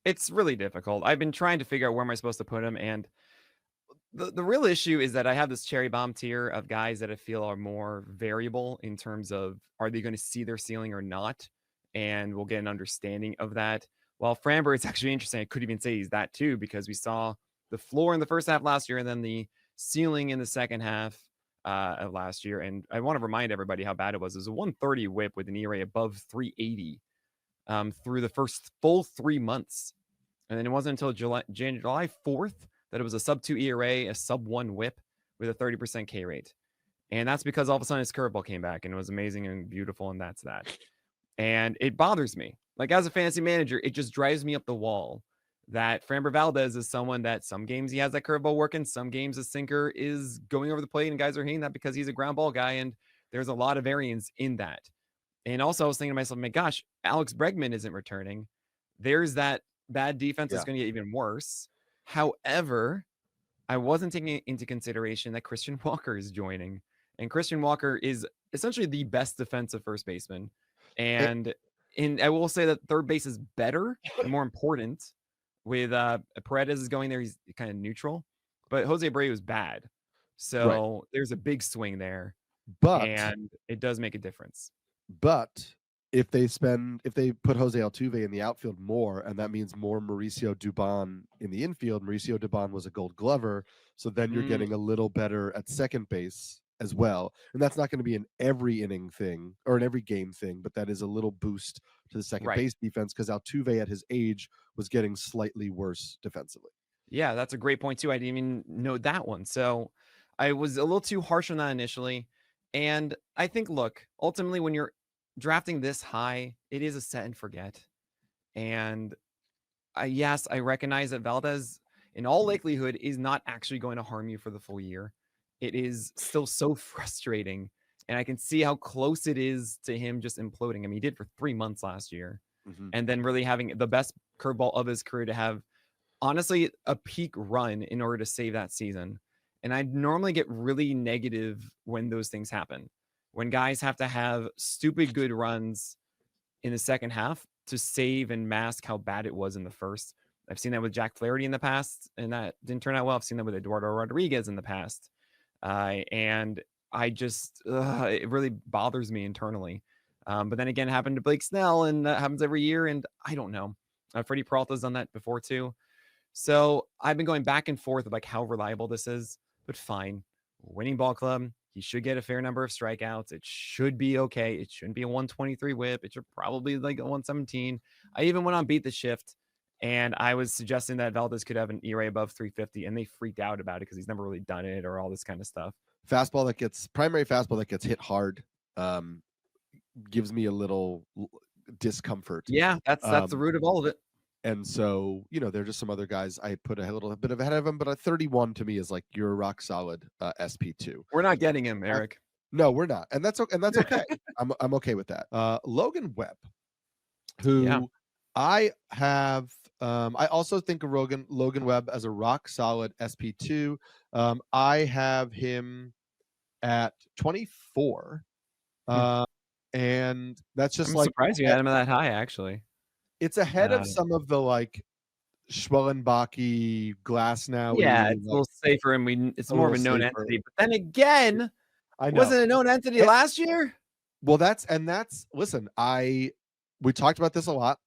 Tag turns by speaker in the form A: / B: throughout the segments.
A: It's really difficult. I've been trying to figure out where am I supposed to put him, and the real issue is that I have this cherry bomb tier of guys that I feel are more variable in terms of are they going to see their ceiling or not, and we'll get an understanding of that. While Framber, it's actually interesting. I could even say he's that too because we saw the floor in the first half last year and then the ceiling in the second half of last year. And I want to remind everybody how bad it was. It was a 130 whip with an ERA above 380 through the first full 3 months. And then it wasn't until July 4th that it was a sub 2 ERA, a sub 1 whip with a 30% K rate. And that's because all of a sudden his curveball came back and it was amazing and beautiful. And that's that. And it bothers me. Like as a fantasy manager, it just drives me up the wall that Framber Valdez is someone that some games he has that curveball working, some games his sinker is going over the plate and guys are hitting that because he's a ground ball guy. And there's a lot of variance in that. And also I was thinking to myself, my gosh, Alex Bregman isn't returning. There's that bad defense that's going to get even worse. However, I wasn't taking into consideration that Christian Walker is joining. And Christian Walker is essentially the best defensive first baseman. And I will say that third base is better and more important. With Paredes is going there, he's kind of neutral. But Jose Abreu is bad. So there's a big swing there. And it does make a difference.
B: But if they put Jose Altuve in the outfield more, and that means more Mauricio Dubon in the infield. Mauricio Dubon was a Gold Glover, so then you're getting a little better at second base as well. And that's not going to be an every inning thing or an every game thing, but that is a little boost to the second base defense because Altuve at his age was getting slightly worse defensively.
A: Yeah, that's a great point too. I didn't even know that one. So I was a little too harsh on that initially. And I think, look, ultimately when you're drafting this high, it is a set and forget. And yes, I recognize that Valdez, in all likelihood, is not actually going to harm you for the full year. It is still so frustrating. And I can see how close it is to him just imploding. I mean, he did for 3 months last year. And then really having the best curveball of his career to have, honestly, a peak run in order to save that season. And I normally get really negative when those things happen. When guys have to have stupid good runs in the second half to save and mask how bad it was in the first. I've seen that with Jack Flaherty in the past, and that didn't turn out well. I've seen that with Eduardo Rodriguez in the past. And I just, it really bothers me internally. But then again, it happened to Blake Snell, and that happens every year. And I don't know. Freddie Peralta's done that before too. So I've been going back and forth of like how reliable this is, but fine. Winning ball club. He should get a fair number of strikeouts. It should be okay. It shouldn't be a 123 whip. It should probably like a 117. I even went on Beat the Shift, and I was suggesting that Valdez could have an ERA above 350, and they freaked out about it because he's never really done it or all this kind of stuff.
B: Primary fastball that gets hit hard gives me a little discomfort.
A: Yeah, that's the root of all of it.
B: And so, there are just some other guys I put a little bit ahead of him, but a 31 to me is like you're a rock solid SP2.
A: We're not getting him, Eric.
B: No, we're not, and that's okay. I'm okay with that. Logan Webb, who I have, I also think of Logan Webb as a rock solid SP2. I have him at 24, and that's just
A: I'm surprised you had him that high, actually.
B: It's ahead of some of the like Schwellenbach-y, Glasnow.
A: Yeah, it's a little safer, and it's more of a known entity. But then again, wasn't a known entity last year?
B: Well, listen, we talked about this a lot.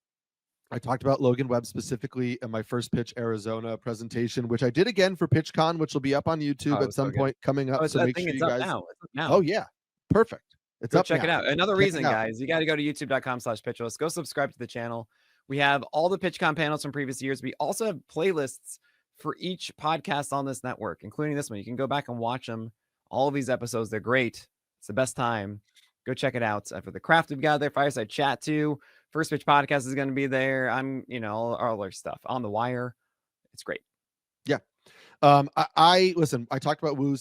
B: I talked about Logan Webb specifically in my first Pitch Arizona presentation, which I did again for PitchCon, which will be up on YouTube at some point coming up. So make sure you guys.
A: Now.
B: Oh yeah, perfect. It's
A: go
B: up
A: check
B: now.
A: it out. Another reason, guys, you got to go to youtube.com/pitchlist. Go subscribe to the channel. We have all the PitchCon panels from previous years. We also have playlists for each podcast on this network, including this one. You can go back and watch them. All of these episodes, they're great. It's the best time. Go check it out. For the craft we've got there, Fireside Chat too. First Pitch Podcast is going to be there. I'm, all our stuff on the wire. It's great.
B: Yeah. Listen, I talked about Webb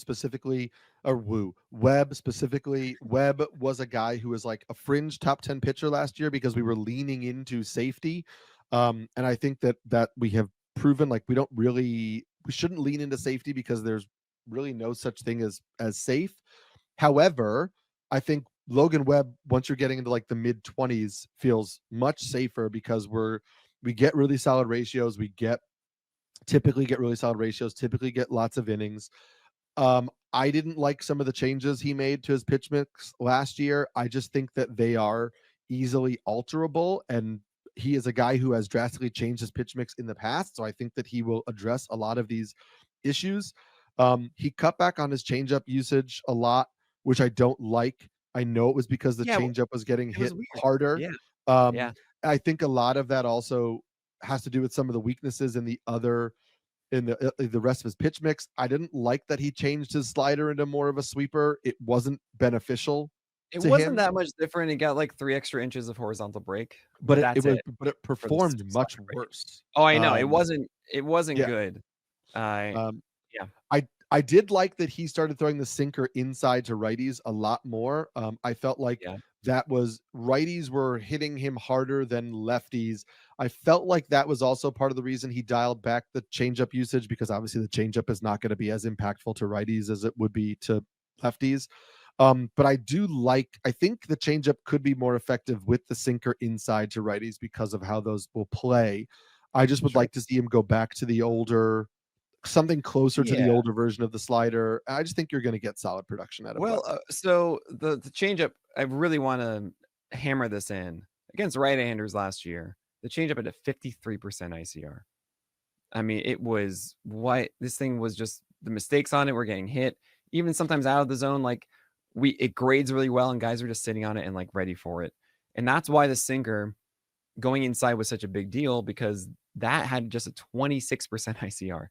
B: specifically. Webb was a guy who was like a fringe top 10 pitcher last year because we were leaning into safety. And I think that we have proven like we shouldn't lean into safety because there's really no such thing as safe. However, I think Logan Webb, once you're getting into like the mid 20s, feels much safer because we're We get really solid ratios. Typically get really solid ratios, typically get lots of innings. I didn't like some of the changes he made to his pitch mix last year. I just think that they are easily alterable, and he is a guy who has drastically changed his pitch mix in the past. So I think that he will address a lot of these issues. He cut back on his changeup usage a lot, which I don't like. I know it was because the
A: Yeah,
B: changeup was getting
A: it was
B: hit
A: weird.
B: harder.
A: Yeah,
B: Um,
A: yeah.
B: I think a lot of that also has to do with some of the weaknesses in the rest of his pitch mix. I didn't like that he changed his slider into more of a sweeper. It wasn't beneficial
A: It
B: to
A: wasn't
B: him,
A: that much different. It got like 3 extra inches of horizontal break,
B: but
A: but
B: it
A: that's it for the
B: performed much
A: slider rate.
B: worse.
A: Oh, I know. It wasn't
B: Yeah.
A: good. Uh,
B: Um,
A: yeah,
B: I did like that he started throwing the sinker inside to righties a lot more. I felt like
A: yeah.
B: that was righties were hitting him harder than lefties. I felt like that was also part of the reason he dialed back the changeup usage, because obviously the changeup is not going to be as impactful to righties as it would be to lefties. But I think the changeup could be more effective with the sinker inside to righties because of how those will play. I just would
A: Sure.
B: like to see him go back to the older, something closer to the
A: Yeah.
B: older version of the slider. I just think you're going to get solid production out of Webb.
A: Well, so the changeup, I really want to hammer this in against right-handers last year. The changeup had a 53% ICR. I mean, it was what this thing was just the mistakes on it were getting hit, even sometimes out of the zone. Like it grades really well, and guys are just sitting on it and like ready for it. And that's why the sinker going inside was such a big deal, because that had just a 26% ICR.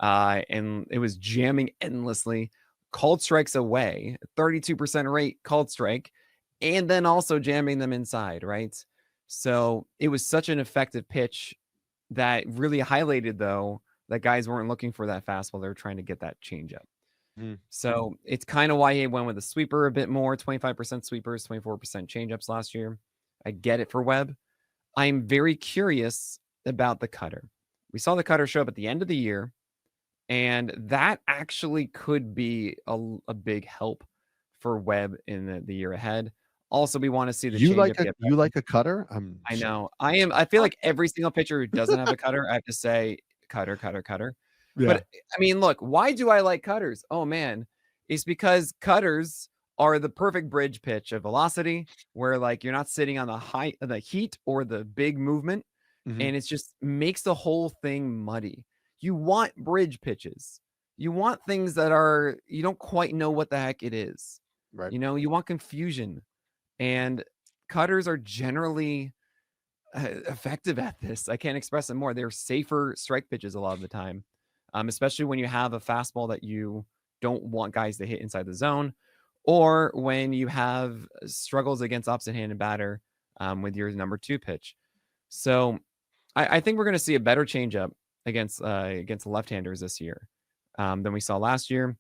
A: And it was jamming endlessly. Called strikes away, 32% rate called strike, and then also jamming them inside, right? So it was such an effective pitch that really highlighted, though, that guys weren't looking for that fastball. They were trying to get that changeup.
B: Mm.
A: So it's kind of why he went with a sweeper a bit more, 25% sweepers, 24% changeups last year. I get it for Webb. I'm very curious about the cutter. We saw the cutter show up at the end of the year, and that actually could be a big help for Webb in the year ahead. Also, we want to see the changeup get
B: You
A: better.
B: like a cutter? I'm
A: I
B: shocked.
A: know. I feel like every single pitcher who doesn't have a cutter, I have to say cutter, cutter, cutter.
B: Yeah.
A: But I mean, look, why do I like cutters? Oh man, it's because cutters are the perfect bridge pitch of velocity, where like you're not sitting on the heat or the big movement,
B: Mhm.
A: and it's just makes the whole thing muddy. You want bridge pitches. You want things that are you don't quite know what the heck it is.
B: Right.
A: You want confusion. And cutters are generally effective at this. I can't express it more. They're safer strike pitches a lot of the time, especially when you have a fastball that you don't want guys to hit inside the zone, or when you have struggles against opposite-handed batter with your number 2 pitch. So I think we're going to see a better changeup against left-handers this year than we saw last year.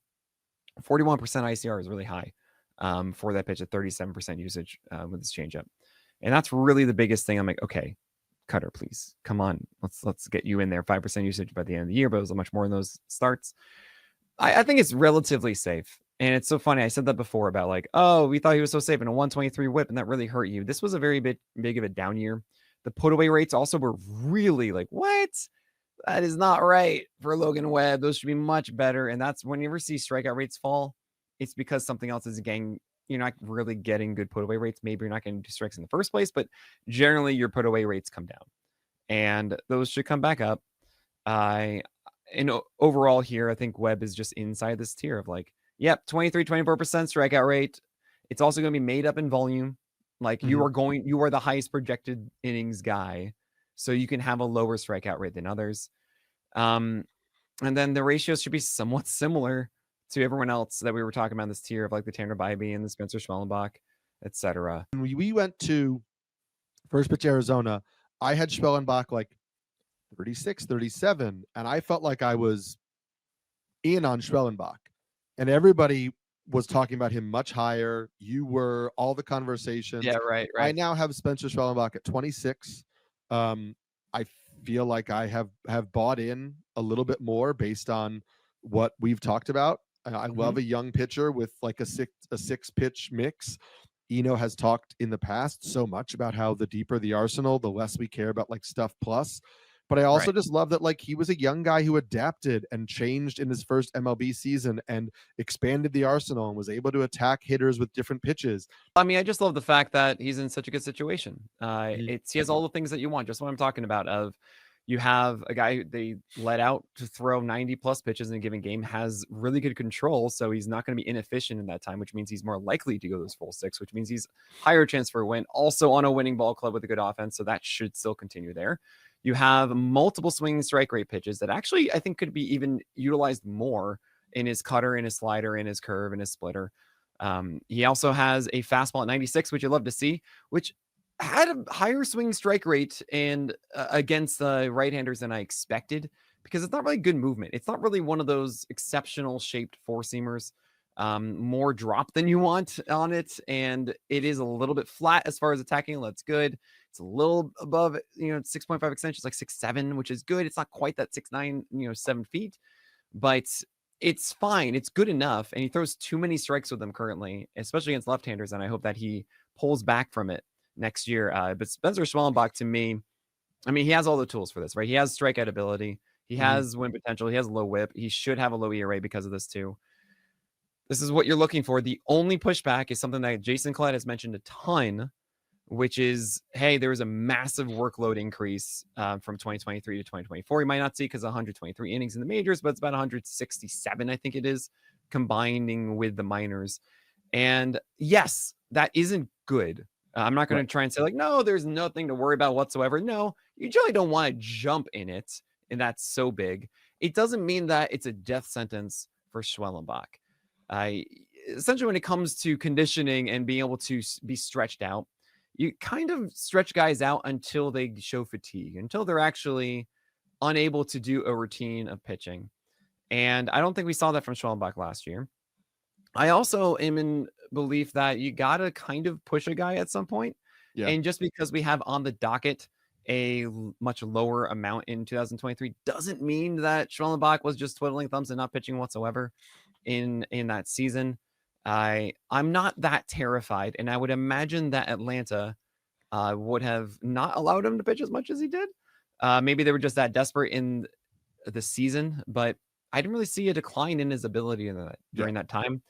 A: 41% ICR is really high for that pitch at 37% usage with this changeup. And that's really the biggest thing. I'm like, okay, cutter, please. Come on. Let's get you in there. 5% usage by the end of the year, but it was much more in those starts. I think it's relatively safe. And it's so funny. I said that before about like, oh, we thought he was so safe in a 123 whip, and that really hurt you. This was a very big of a down year. The put away rates also were really like, what? That is not right for Logan Webb. Those should be much better. And that's when you ever see strikeout rates fall, it's because something else is getting, you're not really getting good put away rates. Maybe you're not getting strikes in the first place, but generally your put away rates come down, and those should come back up. I, overall here, I think Webb is just inside this tier of like, yep, 23, 24% strikeout rate. It's also going to be made up in volume. Like
B: Mhm.
A: you are the highest projected innings guy, so you can have a lower strikeout rate than others. And then the ratios should be somewhat similar to everyone else that we were talking about in this tier of like the Tanner Bybee and the Spencer Schwellenbach, etc.
B: When we went to first pitch Arizona, I had Schwellenbach like 36, 37, and I felt like I was in on Schwellenbach. And everybody was talking about him much higher. You were all the conversations.
A: Yeah, right,
B: I
A: right.
B: now have Spencer Schwellenbach at 26. I feel like I have bought in a little bit more based on what we've talked about. I love a young pitcher with like a six pitch mix. Eno has talked in the past so much about how the deeper the arsenal, the less we care about like stuff plus. But I also
A: Right.
B: just love that like he was a young guy who adapted and changed in his first MLB season and expanded the arsenal and was able to attack hitters with different pitches.
A: I mean, I just love the fact that he's in such a good situation.
B: Mhm.
A: He has all the things that you want. Just what I'm talking about. Of you have a guy they let out to throw 90 plus pitches in a given game, has really good control, so he's not going to be inefficient in that time, which means he's more likely to go those full six, which means he's higher chance for a win. Also on a winning ball club with a good offense, so that should still continue there. You have multiple swinging strike rate pitches that actually I think could be even utilized more in his cutter, in his slider, in his curve, in his splitter. He also has a fastball at 96, which you love to see, which had a higher swing strike rate and against the right-handers than I expected, because it's not really good movement. It's not really one of those exceptional shaped four seamers. More drop than you want on it, and it is a little bit flat as far as attacking. That's good. It's a little above, 6.5 extensions, like 6'7", which is good. It's not quite that 6'9", 7 feet, but it's fine. It's good enough. And he throws too many strikes with them currently, especially against left-handers. And I hope that he pulls back from it next year. But Spencer Schwellenbach, to me, I mean, he has all the tools for this, right? He has strikeout ability. He has win potential. He has low whip. He should have a low ERA because of this too. This is what you're looking for. The only pushback is something that Jason Collette has mentioned a ton, which is, hey, there was a massive workload increase from 2023 to 2024. You might not see because 123 innings in the majors, but it's about 167, I think it is, combining with the minors. And yes, that isn't good. I'm not going to try and say like, no, there's nothing to worry about whatsoever. No, you generally don't want to jump in it, and that's so big. It doesn't mean that it's a death sentence for Schwellenbach. Essentially, when it comes to conditioning and being able to be stretched out, you kind of stretch guys out until they show fatigue, until they're actually unable to do a routine of pitching. And I don't think we saw that from Schwellenbach last year. I also am in belief that you got to kind of push a guy at some point.
B: Yeah.
A: And just because we have on the docket a much lower amount in 2023 doesn't mean that Schwellenbach was just twiddling thumbs and not pitching whatsoever in that season. I'm not that terrified, and I would imagine that Atlanta would have not allowed him to pitch as much as he did. Maybe they were just that desperate in the season, but I didn't really see a decline in his ability during that time.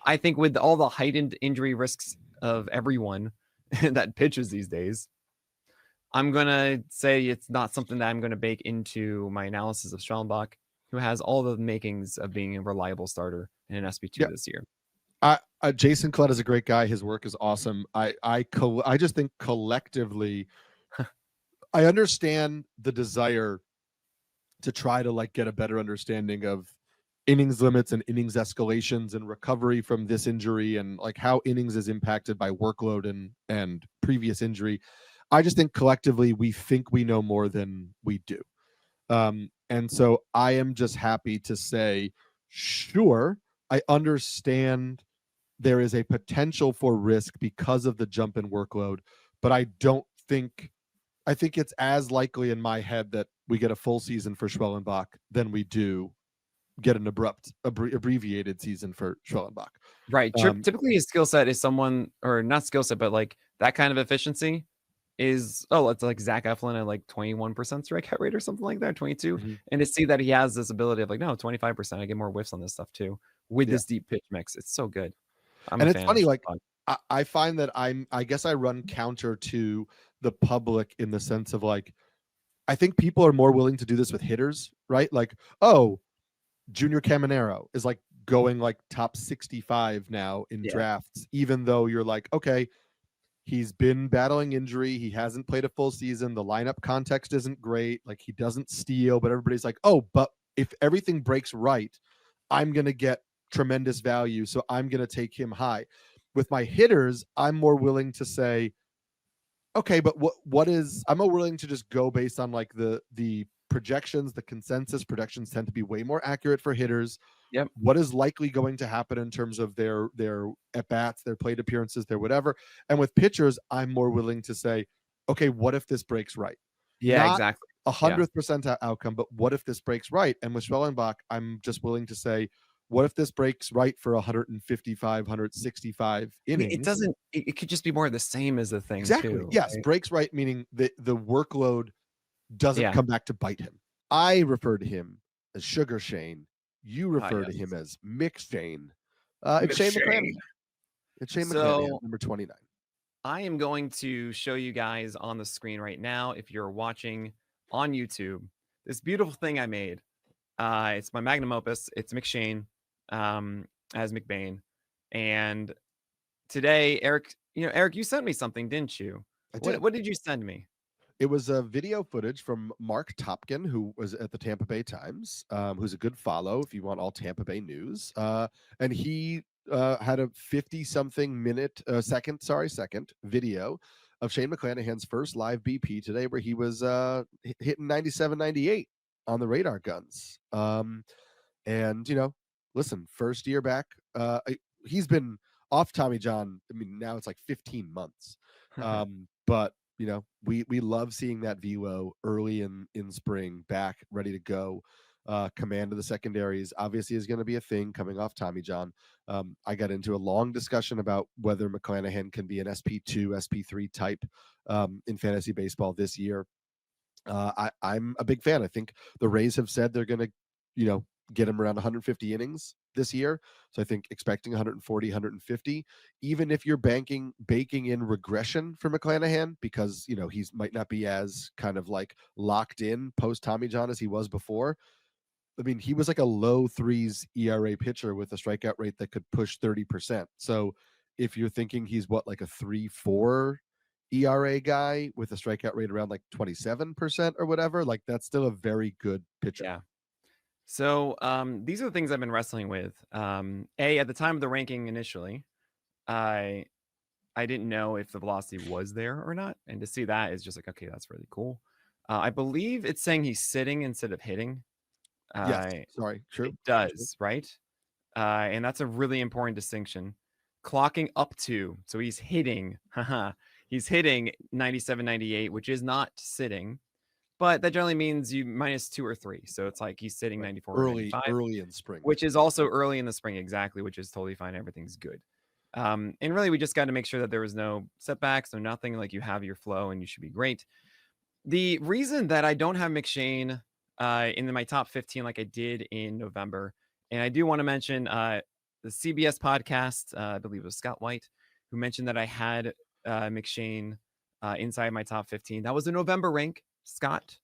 A: I think with all the heightened injury risks of everyone that pitches these days, I'm going to say it's not something that I'm going to bake into my analysis of Schwellenbach, who has all the makings of being a reliable starter in an SB2 this year.
B: Jason Collette is a great guy. His work is awesome. I just think collectively, I understand the desire to try to like get a better understanding of innings limits and innings escalations and recovery from this injury and like how innings is impacted by workload and previous injury. I just think collectively we think we know more than we do. And so I am just happy to say, sure, I understand there is a potential for risk because of the jump in workload, but I think it's as likely in my head that we get a full season for Schwellenbach than we do get an abbreviated season for Schwellenbach.
A: Right. Typically his skill set is someone, or not skill set, but like that kind of efficiency is, it's like Zach Eflin at like 21% strikeout rate or something like that, 22. And to see that he has this ability of like, no, 25%, I get more whiffs on this stuff too with this deep pitch mix. It's so good.
B: And it's funny, like I find that I guess I run counter to the public in the sense of like, I think people are more willing to do this with hitters, right? Like, oh, Junior Caminero is like going like top 65 now in drafts, even though you're like, okay, he's been battling injury. He hasn't played a full season. The lineup context isn't great. Like he doesn't steal, but everybody's like, oh, but if everything breaks right, I'm going to get tremendous value. So I'm going to take him high. With my hitters, I'm more willing to say, okay, but I'm more willing to just go based on like the projections, the consensus projections tend to be way more accurate for hitters.
A: Yep.
B: What is likely going to happen in terms of their at-bats, their plate appearances, their whatever. And with pitchers, I'm more willing to say, okay, what if this breaks right?
A: Yeah,
B: Not
A: exactly.
B: 100% outcome, but what if this breaks right? And with Schwellenbach, I'm just willing to say, What if this breaks right for 155, 165
A: It
B: innings?
A: doesn't. It could just be more of the same as the thing
B: Exactly.
A: too.
B: Yes,
A: Right?
B: breaks right meaning the workload doesn't
A: Yeah.
B: come back to bite him. I refer to him as Sugar Shane. You
A: Ah,
B: refer to him
A: yes.
B: as Mick Shane. It's Shane
A: McShane.
B: McClanahan. It's Shane McClanahan,
A: So
B: number 29.
A: I am going to show you guys on the screen right now, if you're watching on YouTube, this beautiful thing I made. It's my magnum opus. It's McShane as McBain. And today, Eric, Eric, you sent me something, didn't you?
B: I
A: What
B: did.
A: what did you send me?
B: It was a video footage from Mark Topkin, who was at the Tampa Bay Times, who's a good follow if you want all Tampa Bay news. And he had a 50-something second video of Shane McClanahan's first live BP today, where he was hitting 97, 98 on the radar guns. And listen, first year back, he's been off Tommy John. I mean, now it's like 15 months. But we love seeing that velo early in spring, back ready to go. Command of the secondaries obviously is going to be a thing coming off Tommy John. I got into a long discussion about whether McClanahan can be an SP2, SP3 type in fantasy baseball this year. I'm a big fan. I think the Rays have said they're going to, get him around 150 innings this year. So I think expecting 140, 150, even if you're baking in regression for McClanahan, because, he's might not be as kind of like locked in post Tommy John as he was before. I mean, he was like a low threes ERA pitcher with a strikeout rate that could push 30%. So if you're thinking he's like a 3.4 ERA guy with a strikeout rate around like 27% or whatever, like that's still a very good pitcher.
A: Yeah. So these are the things I've been wrestling with. At the time of the ranking initially, I didn't know if the velocity was there or not, and to see that is just like, okay, that's really cool. I believe it's saying he's sitting instead of hitting.
B: Yes. Sorry.
A: It
B: True.
A: does, right? And that's a really important distinction. Clocking up to, so he's hitting, he's hitting 97, 98, which is not sitting, but that generally means you -2 or 3. So it's like he's sitting
B: Right.
A: 94 or
B: Early
A: 95,
B: in spring.
A: which is also early in the spring, exactly, which is totally fine. Everything's good. And really, we just got to make sure that there was no setbacks, no nothing. Like you have your flow, and you should be great. The reason that I don't have McShane in my top 15 like I did in November, and I do want to mention the CBS podcast, I believe it was Scott White, who mentioned that I had McShane inside my top 15. That was a November rank, Scott.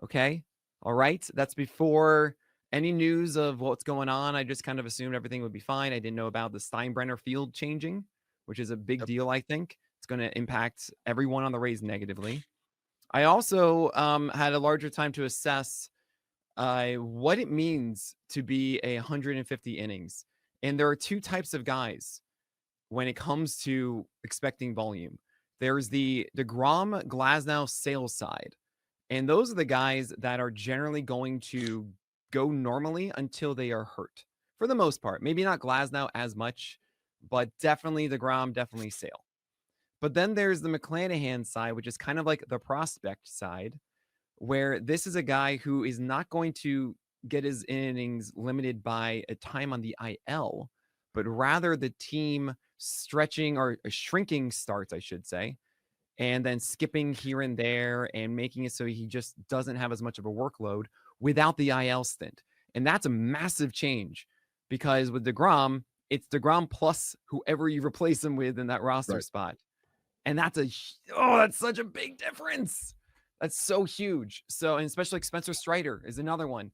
A: Okay. All right. That's before any news of what's going on. I just kind of assumed everything would be fine. I didn't know about the Steinbrenner field changing, which is a big deal, I think. It's going to impact everyone on the Rays negatively. I also had a larger time to assess what it means to be 150 innings. And there are two types of guys when it comes to expecting volume. There's the DeGrom, Glasnow, sales side. And those are the guys that are generally going to go normally until they are hurt for the most part. Maybe not Glasnow as much, but definitely DeGrom, definitely Sale. But then there's the McClanahan side, which is kind of like the prospect side, where this is a guy who is not going to get his innings limited by a time on the IL, but rather the team stretching or shrinking starts, I should say, and then skipping here and there and making it so he just doesn't have as much of a workload without the IL stint. And that's a massive change because with DeGrom, it's DeGrom plus whoever you replace him with in that roster spot. And that's that's such a big difference. That's so huge. So, and especially like Spencer Strider is another one.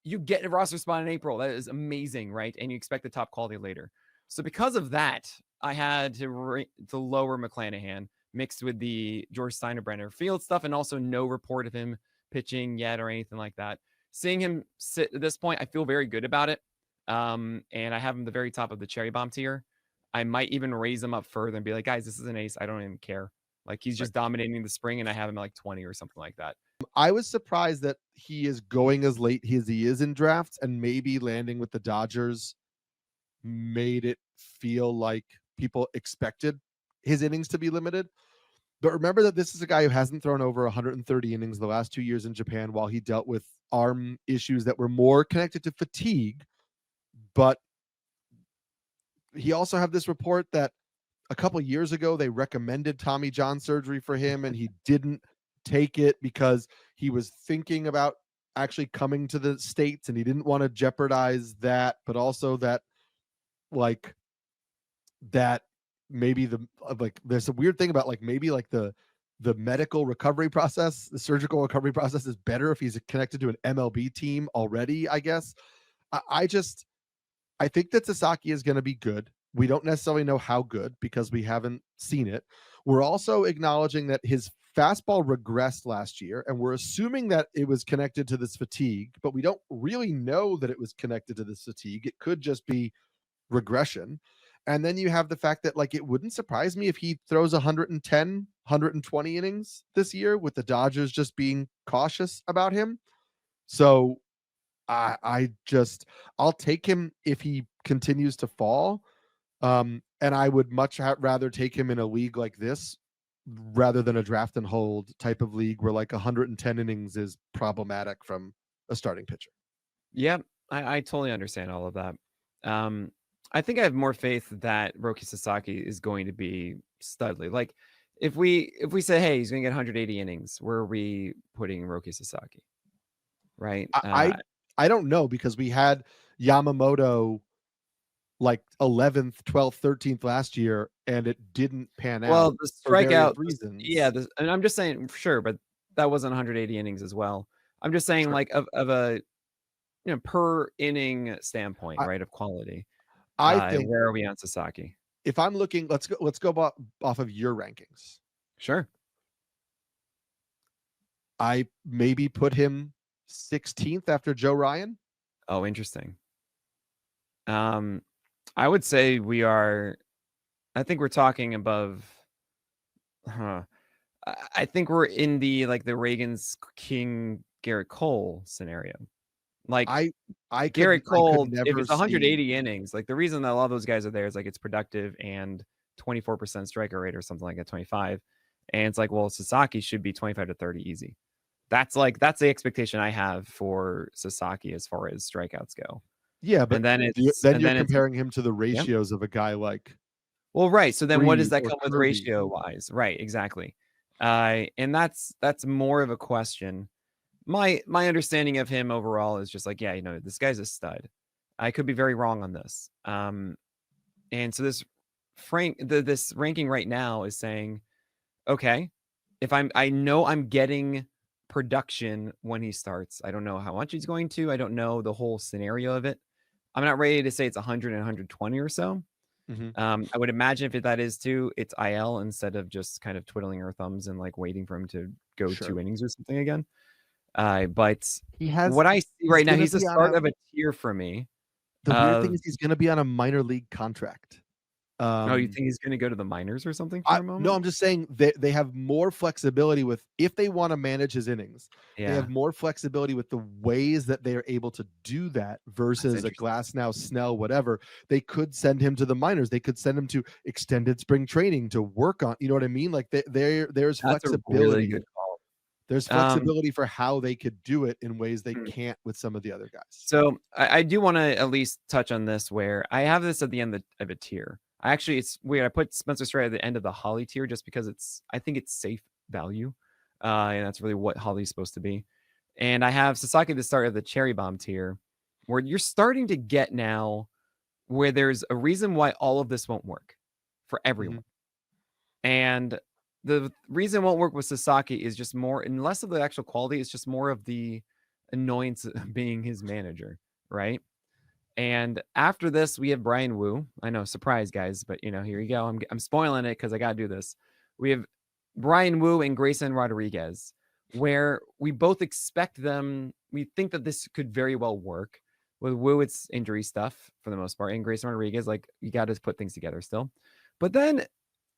A: You get a roster spot in April. That is amazing, right? And you expect the top quality later. So because of that, I had to lower McClanahan mixed with the George Steinbrenner field stuff and also no report of him pitching yet or anything like that. Seeing him sit at this point, I feel very good about it. And I have him the very top of the cherry bomb tier. I might even raise him up further and be like, guys, this is an ace. I don't even care. Like he's just dominating the spring and I have him at like 20 or something like that.
B: I was surprised that he is going as late as he is in drafts, and maybe landing with the Dodgers made it feel like people expected his innings to be limited. But remember that this is a guy who hasn't thrown over 130 innings the last 2 years in Japan while he dealt with arm issues that were more connected to fatigue but he also have this report that a couple years ago they recommended Tommy John surgery for him, and he didn't take it because he was thinking about actually coming to the States, and he didn't want to jeopardize that, but also that like that maybe there's a weird thing about maybe the medical recovery process, the surgical recovery process is better if he's connected to an MLB team already, I guess. I think that Sasaki is going to be good. We don't necessarily know how good because we haven't seen it. We're also acknowledging that his fastball regressed last year, and we're assuming that it was connected to this fatigue, but we don't really know that it was connected to this fatigue. It could just be regression. And then you have the fact that it wouldn't surprise me if he throws 110, 120 innings this year, with the Dodgers just being cautious about him. So I'll take him if he continues to fall. And I would much rather take him in a league like this rather than a draft and hold type of league where 110 innings is problematic from a starting pitcher.
A: Yeah, I totally understand all of that. I think I have more faith that Roki Sasaki is going to be studly. If we say, hey, he's going to get 180 innings, where are we putting Roki Sasaki? Right?
B: I don't know, because we had Yamamoto 11th, 12th, 13th last year, and it didn't pan out.
A: Well, the strikeout
B: reasons.
A: Yeah, and I'm just saying, sure, but that wasn't 180 innings as well. I'm just saying,
B: sure.
A: of a per inning standpoint, right, of quality.
B: I think,
A: where are we on Sasaki?
B: If I'm looking, let's go off of your rankings.
A: Sure.
B: I maybe put him 16th after Joe Ryan.
A: Oh, interesting. I would say I think we're talking above. I think we're in the the Reagan's King Garrett Cole scenario.
B: I
A: Garrett Cole, if it's 180
B: see...
A: innings, the reason that a lot of those guys are there is it's productive and 24% striker rate or something like that, 25. And it's well, Sasaki should be 25 to 30 easy. That's the expectation I have for Sasaki as far as strikeouts go.
B: Yeah, but
A: then
B: you're comparing him to the ratios of a guy like.
A: Well, right. So then what does that come with
B: Kirby.
A: ratio wise? Right, exactly. And that's more of a question. My understanding of him overall is just yeah, this guy's a stud. I could be very wrong on this. And so this this ranking right now is saying, okay, if I know I'm getting production when he starts. I don't know how much he's going to. I don't know the whole scenario of it. I'm not ready to say it's 100 and 120 or so.
B: Mm-hmm.
A: I would imagine if that is too, it's IL instead of just kind of twiddling our thumbs and waiting for him to go 2 innings or something again. But what I see right now, he's the start of a tier for me.
B: The weird thing is he's going to be on a minor league contract.
A: Oh, you think he's going to go to the minors or something for a moment?
B: No, I'm just saying they have more flexibility with, if they want to manage his innings, they have more flexibility with the ways that they are able to do that versus a Glasnow, Snell, whatever. They could send him to the minors. They could send him to extended spring training to work on, you know what I mean? There's flexibility.
A: A really good call.
B: There's flexibility for how they could do it in ways they can't with some of the other guys.
A: So I do want to at least touch on this, where I have this at the end of a tier. Actually, it's weird. I put Spencer Strider at the end of the Holly tier just because I think it's safe value. And that's really what Holly's supposed to be. And I have Sasaki at the start of the Cherry Bomb tier, where you're starting to get now where there's a reason why all of this won't work for everyone. Mm-hmm. And the reason it won't work with Sasaki is just more, and less of the actual quality, it's just more of the annoyance of being his manager, right? And after this, we have Brian Wu. I know, surprise, guys, but here you go. I'm spoiling it because I got to do this. We have Brian Wu and Grayson Rodriguez, where we both expect them. We think that this could very well work. With Wu, it's injury stuff for the most part, and Grayson Rodriguez, you got to put things together still. But then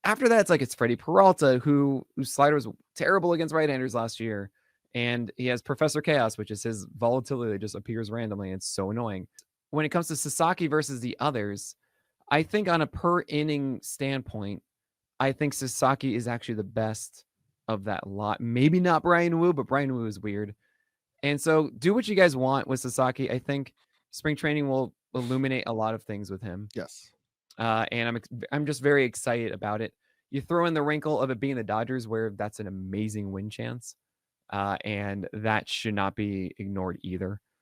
A: after that, it's Freddie Peralta, whose slider was terrible against right-handers last year, and he has Professor Chaos, which is his volatility that just appears randomly. And it's so annoying. When it comes to Sasaki versus the others, I think on a per inning standpoint, I think Sasaki is actually the best of that lot. Maybe not Brian Wu, but Brian Wu is weird. And so do what you guys want with Sasaki. I think spring training will illuminate a lot of things with him.
B: Yes.
A: And I'm just very excited about it. You throw in the wrinkle of it being the Dodgers, where that's an amazing win chance, and that should not be ignored either.